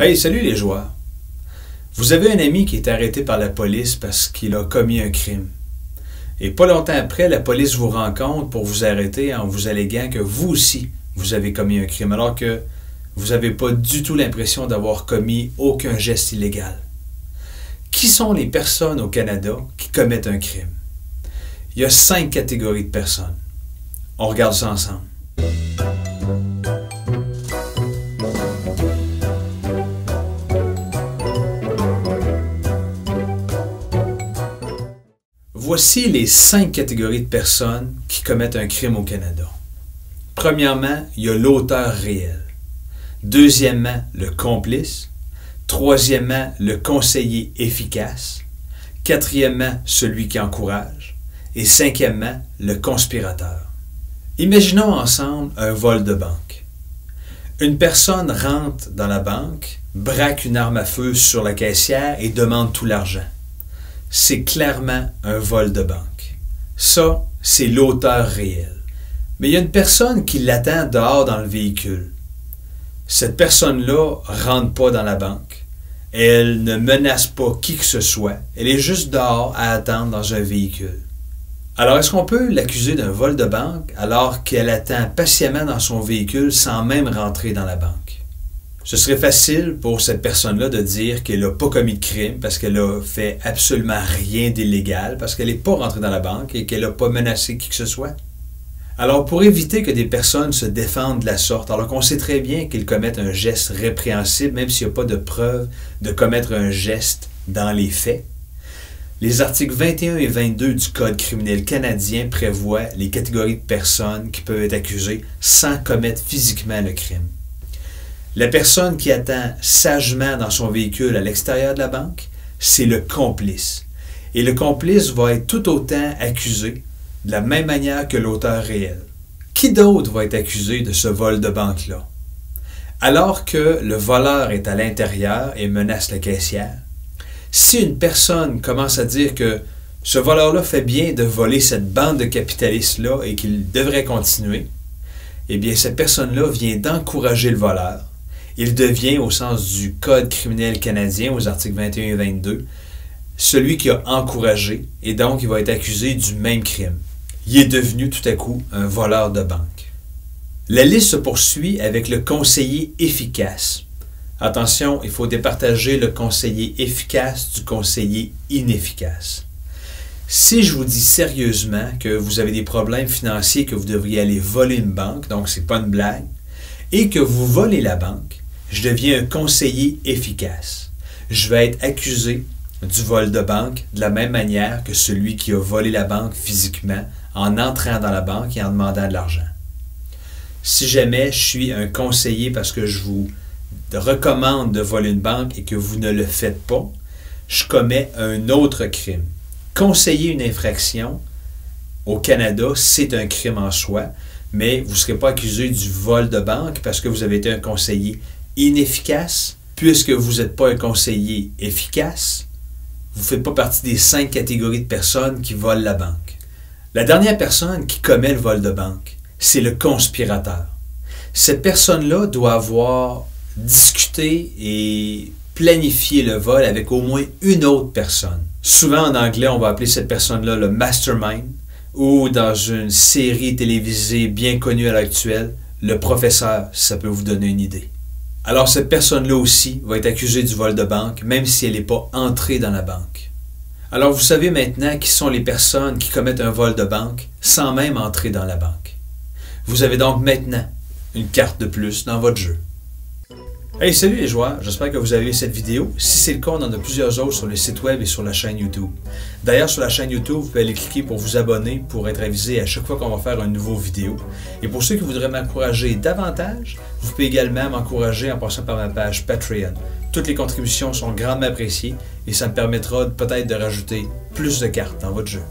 Hey, salut les joueurs! Vous avez un ami qui est arrêté par la police parce qu'il a commis un crime. Et pas longtemps après, la police vous rencontre pour vous arrêter en vous alléguant que vous aussi, vous avez commis un crime, alors que vous n'avez pas du tout l'impression d'avoir commis aucun geste illégal. Qui sont les personnes au Canada qui commettent un crime? Il y a 5 catégories de personnes. On regarde ça ensemble. Voici les 5 catégories de personnes qui commettent un crime au Canada. Premièrement, il y a l'auteur réel. Deuxièmement, le complice. Troisièmement, le conseiller efficace. Quatrièmement, celui qui encourage. Et cinquièmement, le conspirateur. Imaginons ensemble un vol de banque. Une personne rentre dans la banque, braque une arme à feu sur la caissière et demande tout l'argent. C'est clairement un vol de banque. Ça, c'est l'auteur réel. Mais il y a une personne qui l'attend dehors dans le véhicule. Cette personne-là ne rentre pas dans la banque. Elle ne menace pas qui que ce soit. Elle est juste dehors à attendre dans un véhicule. Alors, est-ce qu'on peut l'accuser d'un vol de banque alors qu'elle attend patiemment dans son véhicule sans même rentrer dans la banque? Ce serait facile pour cette personne-là de dire qu'elle n'a pas commis de crime parce qu'elle a fait absolument rien d'illégal, parce qu'elle n'est pas rentrée dans la banque et qu'elle n'a pas menacé qui que ce soit. Alors, pour éviter que des personnes se défendent de la sorte, alors qu'on sait très bien qu'ils commettent un geste répréhensible, même s'il n'y a pas de preuve de commettre un geste dans les faits, les articles 21 et 22 du Code criminel canadien prévoient les catégories de personnes qui peuvent être accusées sans commettre physiquement le crime. La personne qui attend sagement dans son véhicule à l'extérieur de la banque, c'est le complice. Et le complice va être tout autant accusé de la même manière que l'auteur réel. Qui d'autre va être accusé de ce vol de banque-là? Alors que le voleur est à l'intérieur et menace la caissière, si une personne commence à dire que ce voleur-là fait bien de voler cette bande de capitalistes-là et qu'il devrait continuer, eh bien cette personne-là vient d'encourager le voleur. Il devient, au sens du Code criminel canadien, aux articles 21 et 22, celui qui a encouragé, et donc il va être accusé du même crime. Il est devenu tout à coup un voleur de banque. La liste se poursuit avec le conseiller efficace. Attention, il faut départager le conseiller efficace du conseiller inefficace. Si je vous dis sérieusement que vous avez des problèmes financiers, que vous devriez aller voler une banque, donc c'est pas une blague, et que vous volez la banque, je deviens un conseiller efficace. Je vais être accusé du vol de banque de la même manière que celui qui a volé la banque physiquement en entrant dans la banque et en demandant de l'argent. Si jamais je suis un conseiller parce que je vous recommande de voler une banque et que vous ne le faites pas, je commets un autre crime. Conseiller une infraction au Canada, c'est un crime en soi, mais vous ne serez pas accusé du vol de banque parce que vous avez été un conseiller inefficace, puisque vous n'êtes pas un conseiller efficace. Vous ne faites pas partie des 5 catégories de personnes qui volent la banque. La dernière personne qui commet le vol de banque, c'est le conspirateur. Cette personne-là doit avoir discuté et planifié le vol avec au moins une autre personne. Souvent en anglais, on va appeler cette personne-là le mastermind, ou dans une série télévisée bien connue à l'heure actuelle, le professeur, ça peut vous donner une idée. Alors cette personne-là aussi va être accusée du vol de banque, même si elle n'est pas entrée dans la banque. Alors vous savez maintenant qui sont les personnes qui commettent un vol de banque sans même entrer dans la banque. Vous avez donc maintenant une carte de plus dans votre jeu. Hey, salut les joueurs, j'espère que vous avez aimé cette vidéo. Si c'est le cas, on en a plusieurs autres sur le site web et sur la chaîne YouTube. D'ailleurs, sur la chaîne YouTube, vous pouvez aller cliquer pour vous abonner pour être avisé à chaque fois qu'on va faire une nouvelle vidéo. Et pour ceux qui voudraient m'encourager davantage, vous pouvez également m'encourager en passant par ma page Patreon. Toutes les contributions sont grandement appréciées et ça me permettra peut-être de rajouter plus de cartes dans votre jeu.